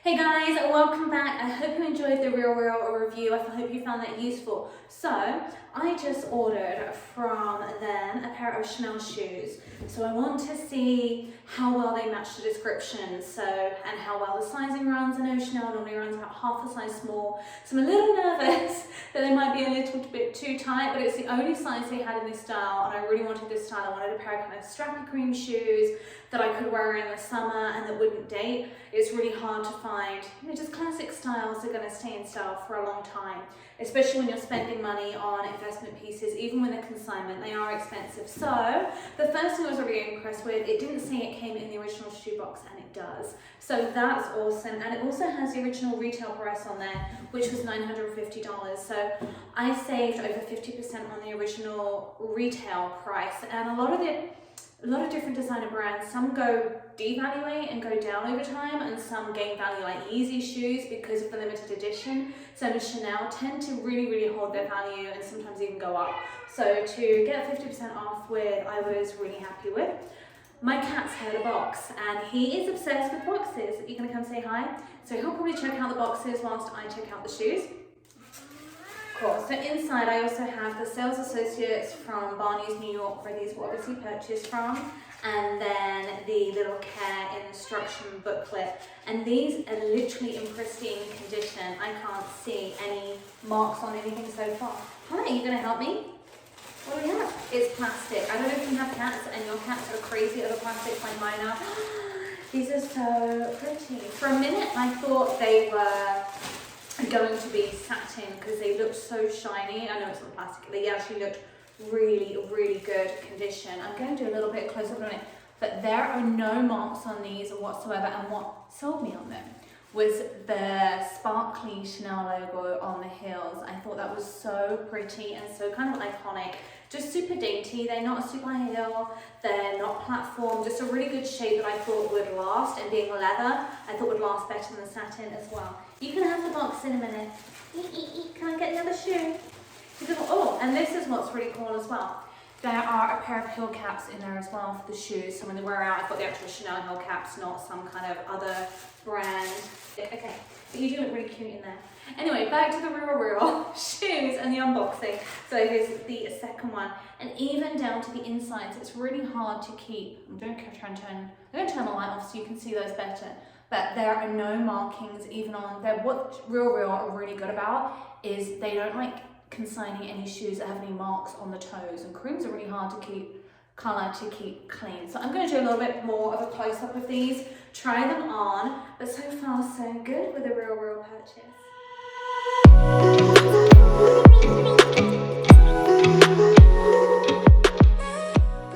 Hey guys, welcome back. I hope you enjoyed the RealReal review. I hope you found that useful. So, I just ordered from them a pair of Chanel shoes. So I want to see how well they match the description, and how well the sizing runs. I know Chanel normally runs about half a size small, so I'm a little nervous that they might be a little bit too tight, but it's the only size they had in this style, and I really wanted this style. I wanted a pair of kind of strappy cream shoes that I could wear in the summer and that wouldn't date. It's really hard to find, just classic styles that are going to stay in style for a long time, especially when you're spending money on investment pieces. Even when they're consignment, they are expensive. So the first thing I was really impressed with, it didn't say it came in the original shoebox, and it does. So that's awesome. And it also has the original retail price on there, which was $950. So I saved over 50% on the original retail price. And a lot of different designer brands, some go devaluate and go down over time, and some gain value, like Yeezy shoes, because of the limited edition. So with Chanel tend to really hold their value and sometimes even go up. So to get 50% off with, I was really happy with. My cat's heard a box and he is obsessed with boxes. Are you gonna come say hi? So he'll probably check out the boxes whilst I check out the shoes. Cool. So inside I also have the sales associates from Barney's New York, where these were obviously purchased from, and then the little care instruction booklet. And these are literally in pristine condition. I can't see any marks on anything so far. Hi, are you going to help me? What do we have? It's plastic. I don't know if you have cats and your cats are crazy over plastic like mine are. These are so pretty. For a minute I thought they were going to be satin because they looked so shiny. I know it's not plastic. They actually looked really good condition. I'm going to do a little bit close up on it, but there are no marks on these whatsoever. And what sold me on them was the sparkly Chanel logo on the heels. I thought that was so pretty and so kind of iconic. Just super dainty. They're not a super high heel, they're not platform, just a really good shape that I thought would last, and being leather, I thought would last better than satin as well. You can have the box in a minute. Can I get another shoe? Oh, and this is what's really cool as well. There are a pair of heel caps in there as well for the shoes. So when they wear out, I've got the actual Chanel heel caps, not some kind of other brand. Okay, but you do look really cute in there. Anyway, back to the RealReal shoes and the unboxing. So here's the second one, and even down to the insides, it's really hard to keep. I'm going to turn the light off so you can see those better. But there are no markings even on there. What RealReal are really good about is they don't like consigning any shoes that have any marks on the toes, and creams are really hard to keep clean. So I'm going to do a little bit more of a close-up of these, try them on, but so far so good with the RealReal purchase.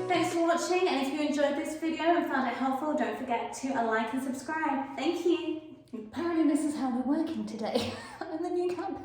Thanks for watching, and if you enjoyed this video and found it helpful, don't forget to like and subscribe. Thank you. Apparently this is how we're working today. And then you come back.